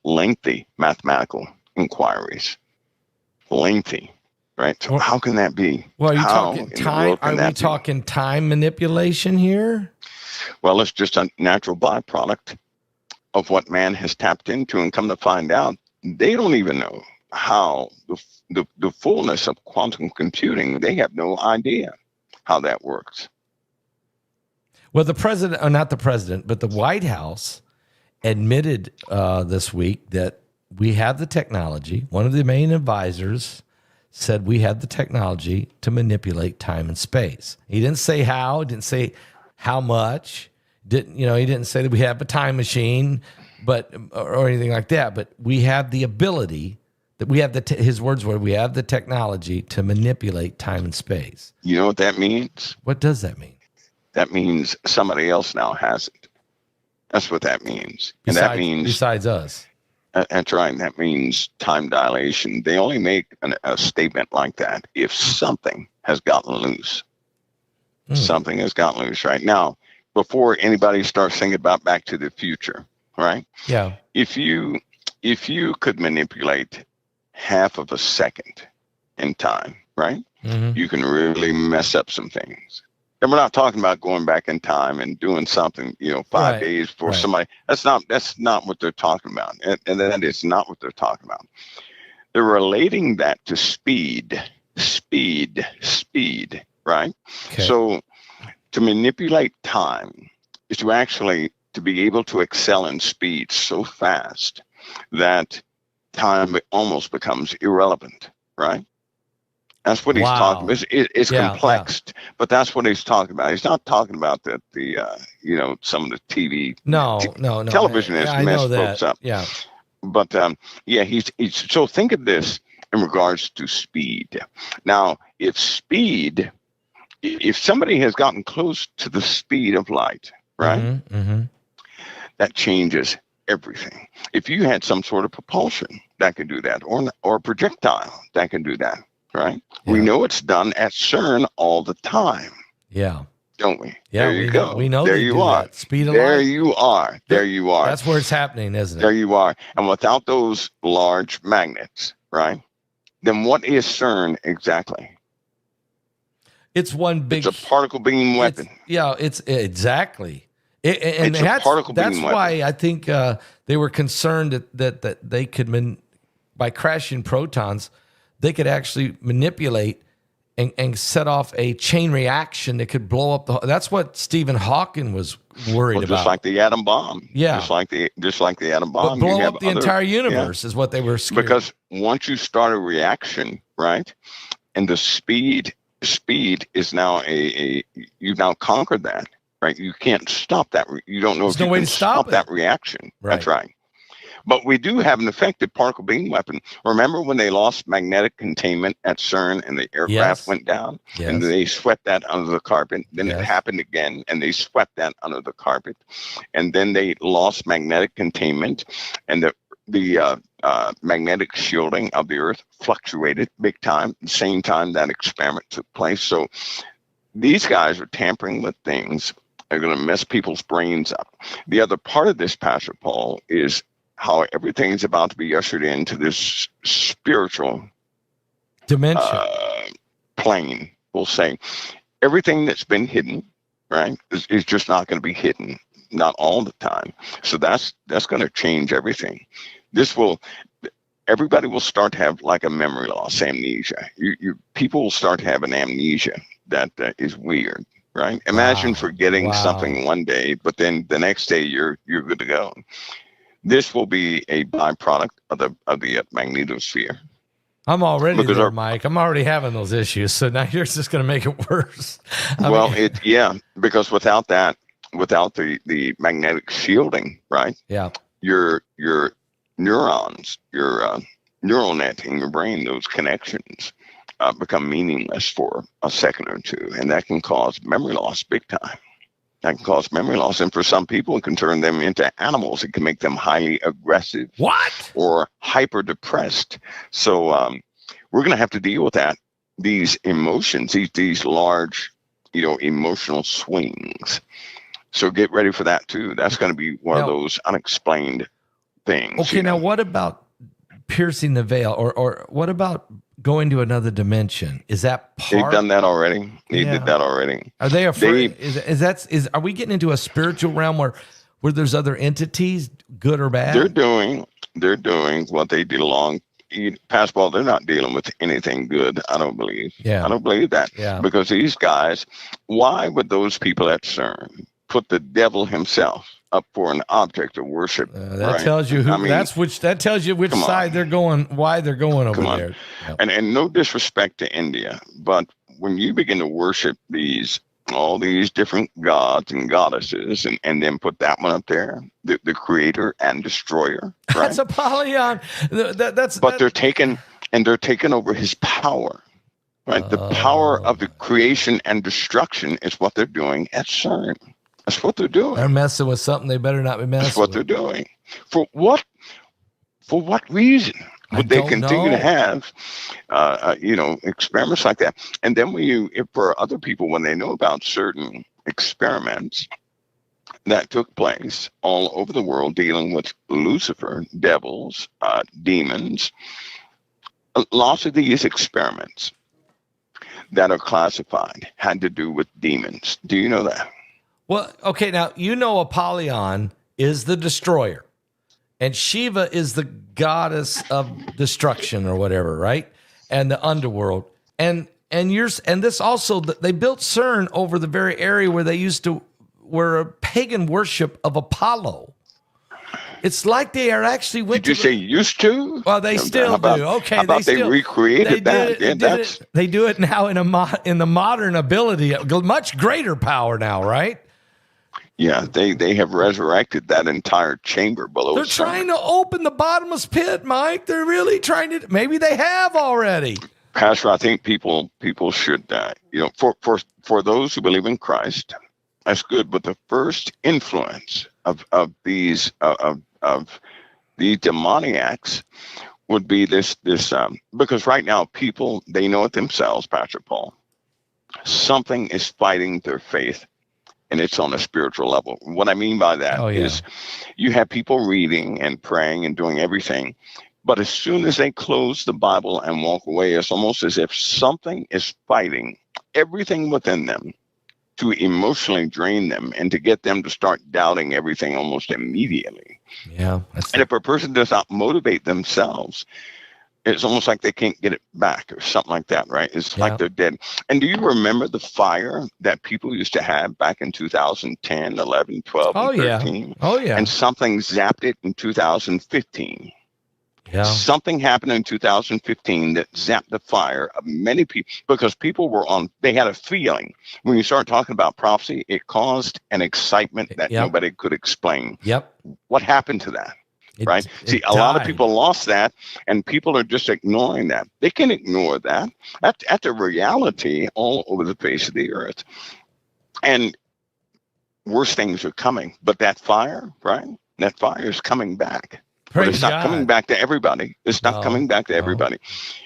lengthy mathematical inquiries. Lengthy, right? So how can that be? Well, are you talking time? Are we talking time manipulation here? Well, it's just a natural byproduct of what man has tapped into, and come to find out, they don't even know how the fullness of quantum computing, they have no idea how that works. Well, the president, or not the president, but the White House admitted this week that we have the technology. One of the main advisors said we have the technology to manipulate time and space. He didn't say how, didn't say how much, he didn't say that we have a time machine, or anything like that. But we have the ability, that we have his words were, we have the technology to manipulate time and space. You know what that means? What does that mean? That means somebody else now has it. That's what that means. And that means, besides us. That's right. That means time dilation. They only make a statement like that if something has gotten loose. Something has gotten loose right now. Before anybody starts thinking about Back to the Future, right? Yeah. If you could manipulate half of a second in time, right? Mm-hmm. You can really mess up some things. And we're not talking about going back in time and doing something, 5 days for somebody. That's not what they're talking about. And that is not what they're talking about. They're relating that to speed, right? Okay. So to manipulate time is to be able to excel in speed so fast that time almost becomes irrelevant, right? That's what he's talking about. It's complex, but that's what he's talking about. He's not talking about that some of the TV. No. Television has messed folks up. Yeah. But he's so think of this in regards to speed. Now, if somebody has gotten close to the speed of light, right? Mm-hmm. That changes everything. If you had some sort of propulsion that could do that, or a projectile that can do that. Right. Yeah. We know it's done at CERN all the time. Yeah. Don't we? Yeah. There you go. We know there you are. That. Speed of there light. You are. There you are. That's where it's happening, isn't it? There you are. And without those large magnets, right? Then what is CERN exactly? It's one big. It's a particle beam weapon. It's exactly. It's a particle beam weapon. That's why I think they were concerned that they could, by crashing protons, they could actually manipulate and set off a chain reaction that could blow up that's what Stephen Hawking was worried about. Just like the atom bomb. Yeah. Just like the atom bomb. But blow up the entire universe is what they were scared. Because once you start a reaction, right, and the speed is now you've now conquered that, right? You can't stop that. You don't know if you can stop that reaction. Right. That's right. But we do have an effective particle beam weapon. Remember when they lost magnetic containment at CERN and the aircraft went down? Yes. And they swept that under the carpet. Then it happened again, and they swept that under the carpet. And then they lost magnetic containment, and the magnetic shielding of the Earth fluctuated big time at the same time that experiment took place. So these guys are tampering with things. They're going to mess people's brains up. The other part of this, Pastor Paul, is how everything is about to be ushered into this spiritual dimension plane. We'll say everything that's been hidden, right, is just not going to be hidden, not all the time. So that's going to change everything. Everybody will start to have like a memory loss, amnesia. People will start to have an amnesia that is weird. Right? Imagine forgetting something one day, but then the next day you're good to go. This will be a byproduct of the magnetosphere. I'm already there, Mike. I'm already having those issues. So now you're just going to make it worse. Because without the magnetic shielding, right? Yeah. Your neurons, your neural net in your brain, those connections become meaningless for a second or two, and that can cause memory loss big time. That can cause memory loss, and for some people, it can turn them into animals. It can make them highly aggressive, or hyper depressed. So we're going to have to deal with that. These emotions, these large, emotional swings. So get ready for that too. That's going to be one of those unexplained things. Okay, now what about piercing the veil, or what about going to another dimension? Is that part? They've done that already. They did that already. Are they afraid? Are we getting into a spiritual realm where there's other entities, good or bad? They're doing what they did Pastor Paul, they're not dealing with anything good. I don't believe. Yeah. I don't believe that. Yeah. Because these guys, why would those people at CERN put the devil himself up for an object of worship? That tells you who. That tells you which side they're going. Why they're going over there. Yep. And no disrespect to India, but when you begin to worship all these different gods and goddesses, and then put that one up there, the creator and destroyer. Right? That's Apollyon. They're taking over his power. Right, the power of the creation and destruction is what they're doing at CERN. That's what they're doing. They're messing with something they better not be messing with. That's what they're doing. For what? For what reason would they continue to have, experiments like that? And then for other people, when they know about certain experiments that took place all over the world dealing with Lucifer, devils, demons, lots of these experiments that are classified had to do with demons. Do you know that? Well, okay, now Apollyon is the destroyer, and Shiva is the goddess of destruction or whatever, right? And the underworld, and this also, they built CERN over the very area where they were a pagan worship of Apollo. It's like they are actually went. Did you say used to? Well, they still do. Okay, they recreated that. They do it now in the modern ability, much greater power now, right? Yeah, they have resurrected that entire chamber below. They're trying to open the bottomless pit, Mike. They're really trying to. Maybe they have already. Pastor, I think people should, for those who believe in Christ, that's good. But the first influence of these the demoniacs would be this because right now people, they know it themselves, Pastor Paul. Something is fighting their faith, and it's on a spiritual level. What I mean by that is you have people reading and praying and doing everything, but as soon as they close the Bible and walk away, it's almost as if something is fighting everything within them to emotionally drain them and to get them to start doubting everything almost immediately. Yeah. And if a person does not motivate themselves, it's almost like they can't get it back or something like that, right? It's like they're dead. And do you remember the fire that people used to have back in 2010, 11, 12, and 13? Oh, yeah. And something zapped it in 2015. Yeah. Something happened in 2015 that zapped the fire of many people because people they had a feeling. When you start talking about prophecy, it caused an excitement that nobody could explain. Yep. What happened to that? Right? See, a lot of people lost that, and people are just ignoring that. They can ignore that. That's a reality all over the face of the earth. And worse things are coming. But that fire, right? That fire is coming back. But it's not coming back to everybody. It's not coming back to everybody.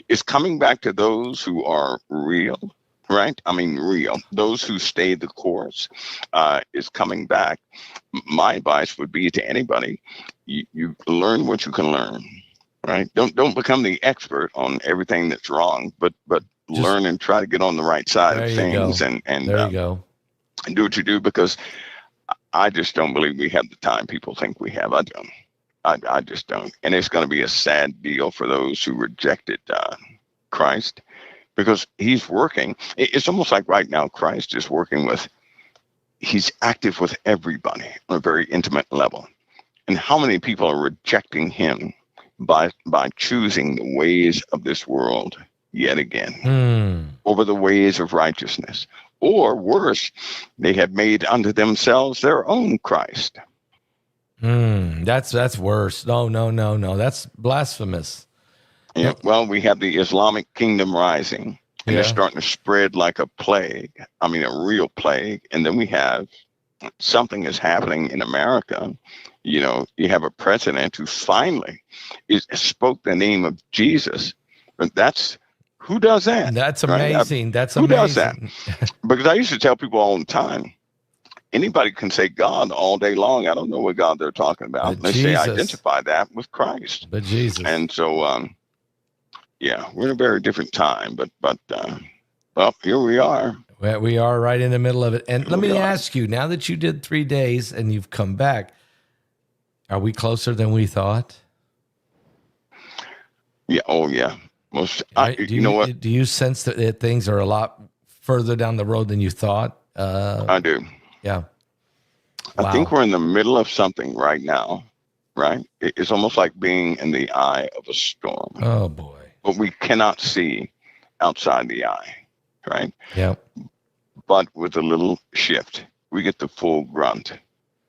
It's coming back to those who are real, right? I mean, real. Those who stay the course is coming back. My advice would be to anybody, you learn what you can learn, right? Don't become the expert on everything that's wrong, but just learn and try to get on the right side of things and there you go. And do what you do, because I just don't believe we have the time people think we have. I don't. I just don't. And it's going to be a sad deal for those who rejected Christ, because he's working. It's almost like right now Christ is working he's active with everybody on a very intimate level. And how many people are rejecting him by choosing the ways of this world yet again over the ways of righteousness? Or worse, they have made unto themselves their own Christ. That's worse. No. That's blasphemous. Yeah. Well, we have the Islamic kingdom rising, and it's starting to spread like a plague. I mean, a real plague. And then we have something is happening in America. You have a president who finally spoke the name of Jesus. But who does that? That's amazing. Right? Who does that? Because I used to tell people all the time, anybody can say God all day long. I don't know what God they're talking about. Unless they identify that with Christ. But Jesus. And so, we're in a very different time. But well, here we are. Well, we are right in the middle of it. And let me ask you, now that you did 3 days and you've come back, are we closer than we thought? Yeah. Oh, yeah. Most. Right? You know what? Do you sense that things are a lot further down the road than you thought? I do. Yeah. I think Wow. we're in the middle of something right now. Right. It's almost like being in the eye of a storm, Oh boy. but we cannot see outside the eye. Right. Yeah. But with a little shift, we get the full brunt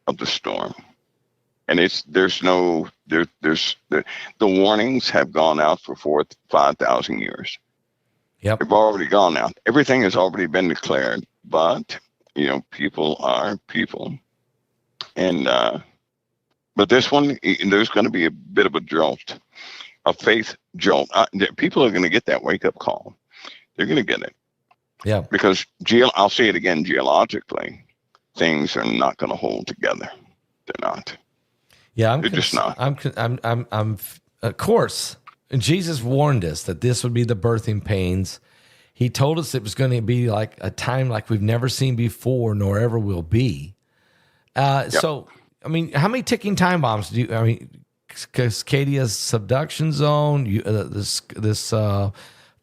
of the storm. And there's the warnings have gone out for 5,000 years. Yep. They've already gone out. Everything has already been declared, but people are people, and but this one, there's going to be a bit of a jolt, a faith jolt. People are going to get that wake up call. They're going to get it. Yeah. Because I'll say it again, geologically, things are not going to hold together. They're not. Yeah, They're just not. I'm of course, Jesus warned us that this would be the birthing pains. He told us it was going to be like a time like we've never seen before, nor ever will be. Yep. So, I mean, how many ticking time bombs do you, I mean, Cascadia's subduction zone, this fault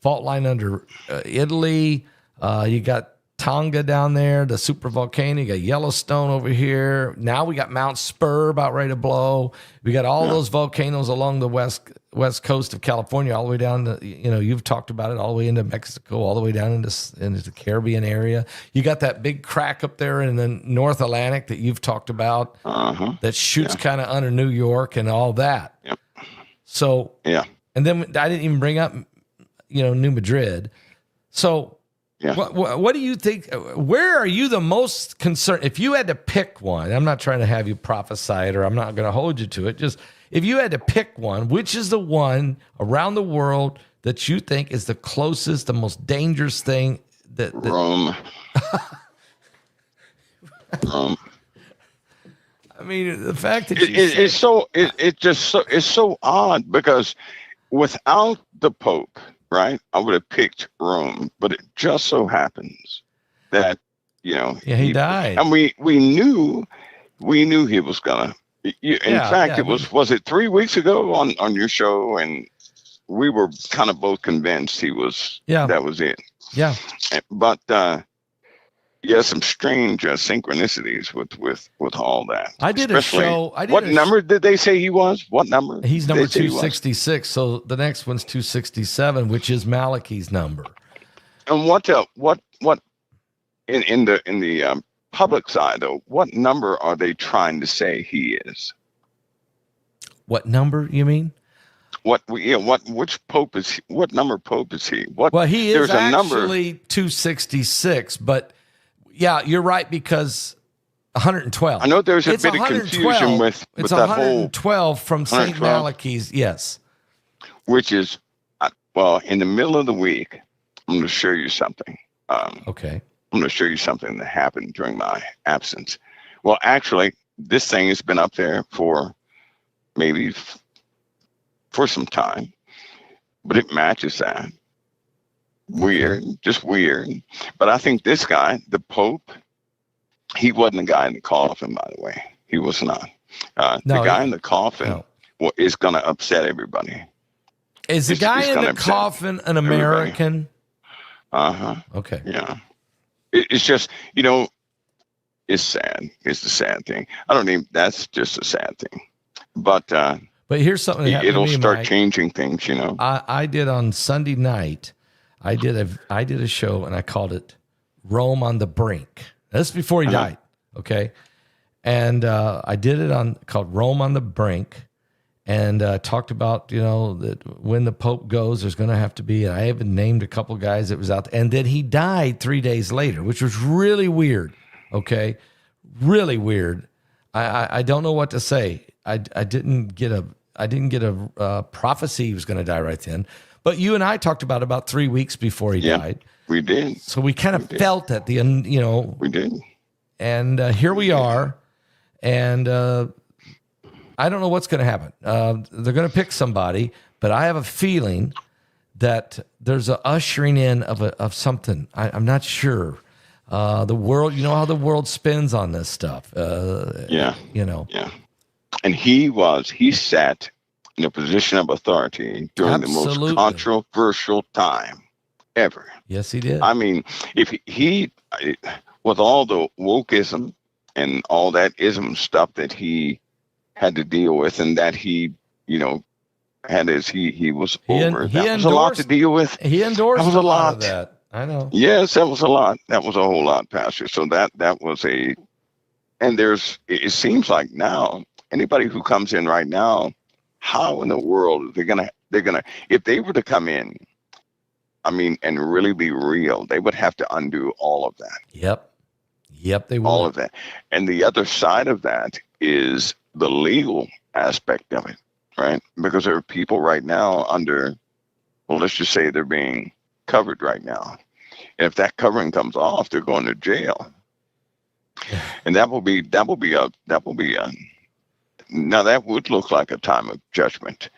line under Italy, you got Tonga down there, the super volcano. You got Yellowstone over here. Now we got Mount Spur about ready to blow. We got all those volcanoes along the west coast of California, all the way down to, you've talked about it, all the way into Mexico, all the way down into the Caribbean area. You got that big crack up there in the North Atlantic that you've talked about that shoots kind of under New York and all that. Yep. So, and then I didn't even bring up, New Madrid. So, yeah. What do you think? Where are you the most concerned? If you had to pick one, I'm not trying to have you prophesy it, or I'm not going to hold you to it. Just if you had to pick one, which is the one around the world that you think is the closest, the most dangerous thing? Rome. Rome. I mean, the fact that it's so odd, because without the Pope, right, I would have picked Rome, but it just so happens that he died, and we knew he was gonna. In fact, was it 3 weeks ago on your show, and we were kind of both convinced he was. Yeah, that was it. Yeah, but some strange synchronicities with all that. I did a show. What number did they say he was? What number? He's number 266. So the next one's 267, which is Malachi's number. And what in the public side though? What number are they trying to say he is? What number you mean? Which pope is he? What number pope is he? Well, he is actually 266, but. Yeah, you're right, because 112. I know there's a bit of confusion with it's that 112 from St. Malachi's, yes. Which is, in the middle of the week, I'm going to show you something. Okay. I'm going to show you something that happened during my absence. Well, actually, this thing has been up there for maybe for some time, but it matches that. Weird, just weird. But I think this guy, the Pope, he wasn't the guy in the coffin, by the way. He was not. The guy in the coffin is going to upset everybody. Is the guy in the coffin an American? Okay. Yeah. It's just, it's sad. It's the sad thing. That's just a sad thing. But here's something that happened it'll to me, start Mike. Changing things, I did on Sunday night. I did a show, and I called it Rome on the Brink. That's before he died, okay? And I did it called Rome on the Brink, and talked about, that when the Pope goes, there's going to have to be, I even named a couple guys that was out there. And then he died 3 days later, which was really weird, okay? Really weird. I don't know what to say. I didn't get a prophecy he was going to die right then. But you and I talked about 3 weeks before he died. We did. So we kind of felt at the end, We did. And here we are. And I don't know what's going to happen. They're going to pick somebody, but I have a feeling that there's a ushering in of something. I'm not sure. The world, how the world spins on this stuff. Yeah. And he sat in a position of authority during the most Absolutely. controversial time ever. Yes, he did. I mean, if he with all the wokeism and all that ism stuff that he had to deal with, and that he, had as he was over, that was a lot to deal with. He endorsed that was a a lot lot of that. I know. Yes, that was a lot. That was a whole lot, Pastor. So that was and it seems like now, anybody who comes in right now, how in the world they're gonna, if they were to come in, I mean, and really be real, they would have to undo all of that. Yep, they would. All of that. And the other side of that is the legal aspect of it, right? Because there are people right now well, let's just say they're being covered right now. And if that covering comes off, they're going to jail. And that will be now that would look like a time of judgment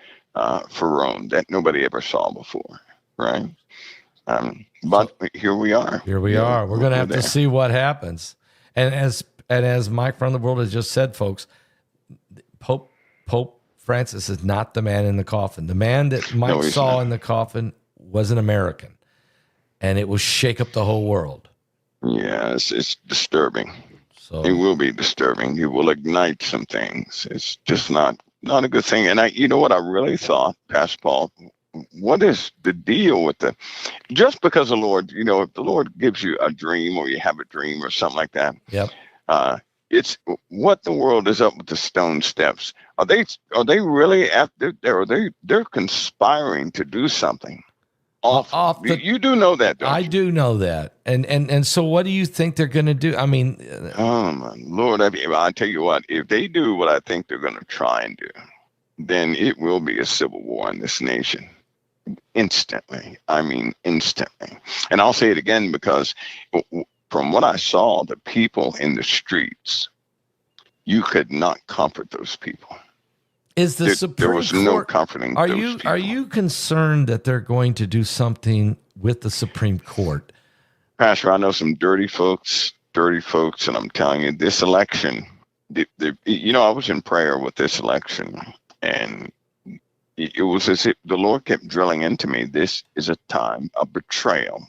for Rome that nobody ever saw before, right? But here we are. Here we are. We're going to have to see what happens. And as Mike from the World has just said, folks, Pope Francis is not the man in the coffin. The man that Mike saw in the coffin was an American, and it will shake up the whole world. Yes, it's disturbing. So it will be disturbing. It will ignite some things. It's just not a good thing. And you know what I really thought, Pastor Paul? What is the deal with just because the Lord, if the Lord gives you a dream or you have a dream or something like that, yep. It's what the world is up with the stone steps. Are they really after there? They're conspiring to do something. You do know that, don't you? I do know that. And so what do you think they're going to do? I mean, oh my Lord, I tell you what, if they do what I think they're going to try and do, then it will be a civil war in this nation. Instantly. I mean, instantly. And I'll say it again, because from what I saw, the people in the streets, you could not comfort those people. Is the Supreme Court, there was no comforting those people. Are you concerned that they're going to do something with the Supreme Court? Pastor, I know some dirty folks, and I'm telling you, this election, I was in prayer with this election, and it was as if the Lord kept drilling into me, this is a time of betrayal.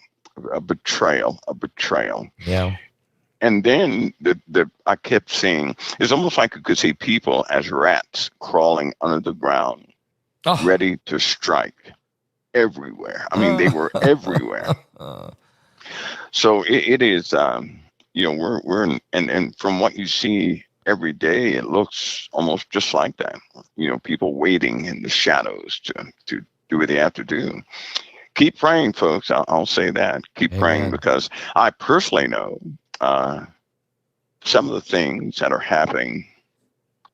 Yeah. And then I kept seeing, it's almost like you could see people as rats crawling under the ground, ready to strike everywhere. I mean, they were everywhere. So it is, we're in, and from what you see every day, it looks almost just like that. People waiting in the shadows to do what they have to do. Keep praying, folks. I'll say that. Keep praying, because I personally know some of the things that are happening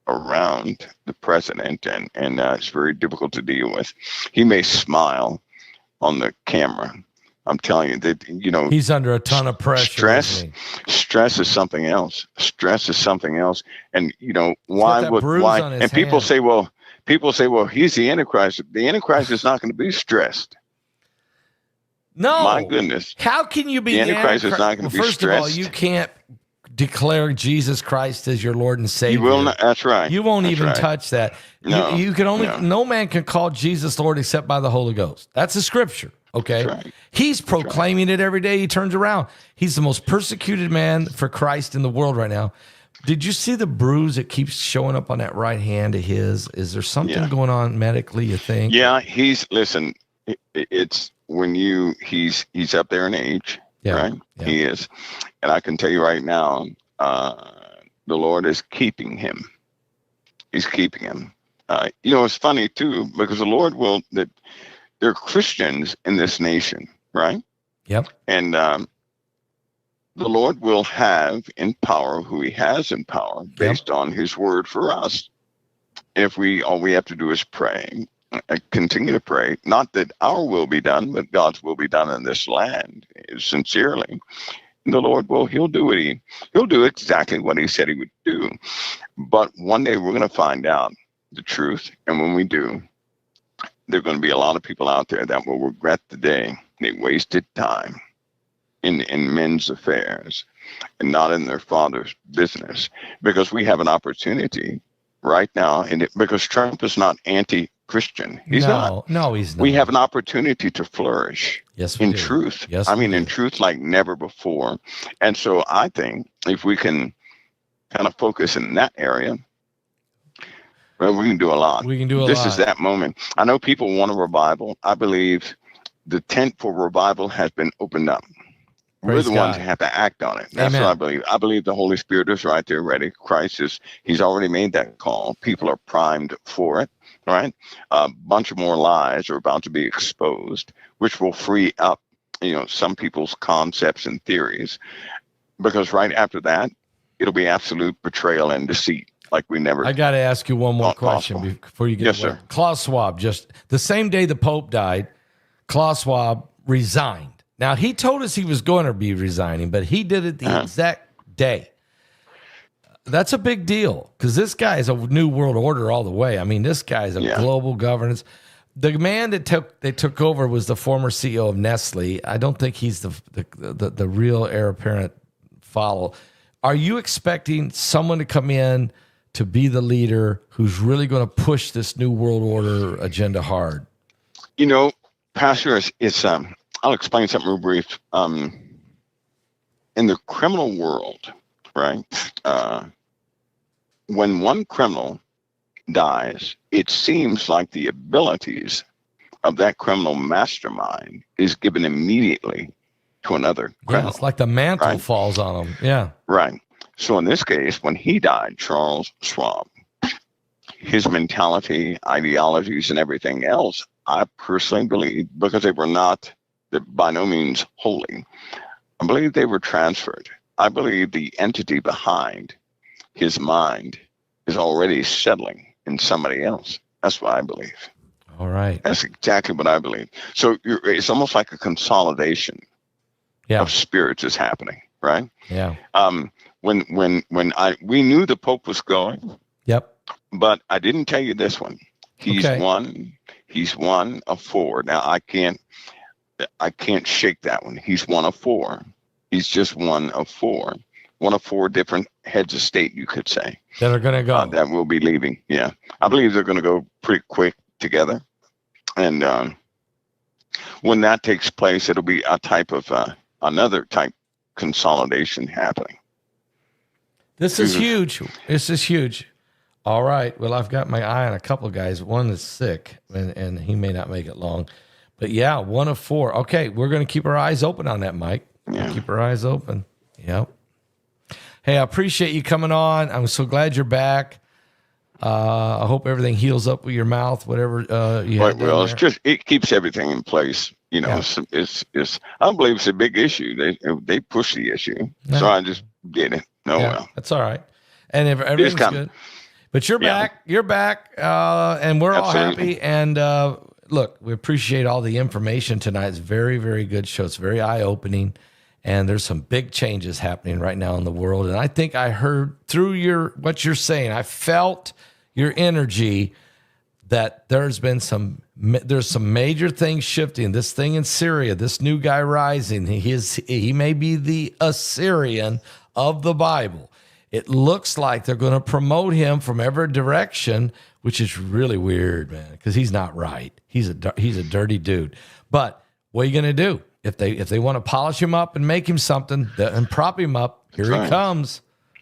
around the president, and it's very difficult to deal with. He may smile on the camera. I'm telling you that, he's under a ton of pressure. Stress is something else. And why? And people say, well, he's the Antichrist. The Antichrist is not going to be stressed. No, my goodness. How can you be the Antichrist? Is not going to be stressed. First of all, you can't declare Jesus Christ as your Lord and Savior. You will not. That's right. You won't even touch that. No, you can only. No man can call Jesus Lord except by the Holy Ghost. That's the scripture. Okay, right. He's proclaiming it every day. He turns around. He's the most persecuted man for Christ in the world right now. Did you see the bruise that keeps showing up on that right hand of his? Is there something going on medically, you think? Yeah, listen, it's when he's up there in age, right? Yeah. He is. And I can tell you right now, the Lord is keeping him. He's keeping him. It's funny too, because the Lord will, that there are Christians in this nation, right? Yep. And the Lord will have in power who he has in power based on his word for us. If all we have to do is pray, continue to pray, not that our will be done, but God's will be done in this land, sincerely. And the Lord he'll do exactly what he said he would do. But one day we're going to find out the truth. And when we do, there are going to be a lot of people out there that will regret the day they wasted time in men's affairs and not in their Father's business, because we have an opportunity right now, because Trump is not Christian. He's not. No, he's not. We have an opportunity to flourish in truth. Yes, in truth like never before. And so I think if we can kind of focus in that area, well, we can do a lot. This is that moment. I know people want a revival. I believe the tent for revival has been opened up. We're the ones that have to act on it. That's what I believe. I believe the Holy Spirit is right there ready. Christ he's already made that call. People are primed for it, right? A bunch of more lies are about to be exposed, which will free up, some people's concepts and theories. Because right after that, it'll be absolute betrayal and deceit. Like we never. I got to ask you one more question before you get Yes, away. sir. Klaus Schwab, just the same day the Pope died, Klaus Schwab resigned. Now, he told us he was going to be resigning, but he did it the exact day. That's a big deal because this guy is a new world order all the way. I mean, this guy is a global governance. The man that took over was the former CEO of Nestle. I don't think he's the real heir apparent follow. Are you expecting someone to come in to be the leader who's really going to push this new world order agenda hard? Pastor, I'll explain something real brief. In the criminal world, right, when one criminal dies, it seems like the abilities of that criminal mastermind is given immediately to another criminal. Yeah, it's like the mantle falls on him. Yeah. Right. So in this case, when he died, Charles Schwab, his mentality, ideologies, and everything else, I personally believe, because they were by no means holy, I believe they were transferred. I believe the entity behind his mind is already settling in somebody else. That's what I believe. All right. That's exactly what I believe. So it's almost like a consolidation of spirits is happening, right? Yeah. When we knew the Pope was going. Yep. But I didn't tell you this one. He's one of four. Now I can't shake that one. He's one of four. He's just one of four. One of four different heads of state, you could say. That are going to go. That will be leaving. Yeah. I believe they're going to go pretty quick together. And when that takes place, it'll be a type of another type consolidation happening. This is huge. This is huge. All right. Well, I've got my eye on a couple of guys. One is sick, and he may not make it long. But, yeah, one of four. Okay, we're going to keep our eyes open on that, Mike. Yeah. Keep our eyes open. Yep. Hey, I appreciate you coming on. I'm so glad you're back. I hope everything heals up with your mouth, whatever you have. Well, it keeps everything in place. It's I don't believe it's a big issue. They push the issue, so I just did it. Well, that's all right. And if everything's good, but you're back. You're back, and we're all happy. And look, we appreciate all the information tonight. It's very, very good show. It's very eye opening. And there's some big changes happening right now in the world. And I think I heard through what you're saying, I felt your energy that there's some major things shifting. This thing in Syria, this new guy rising, he may be the Assyrian of the Bible. It looks like they're going to promote him from every direction, which is really weird, man, because he's not right. He's a dirty dude. But what are you going to do? If they want to polish him up and make him something and prop him up, here he comes.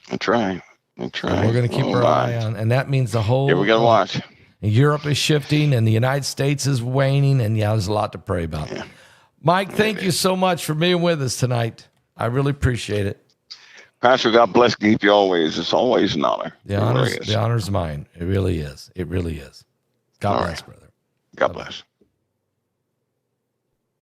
That's right. That's right. And we're going to keep our eye on, and that means the whole. Yeah, we got to watch. Europe is shifting, and the United States is waning, and there's a lot to pray about. Yeah. Mike, thank you so much for being with us tonight. I really appreciate it. Pastor, God bless and keep you always. It's always an honor. The honor's mine. It really is. It really is. God bless, brother. God bless.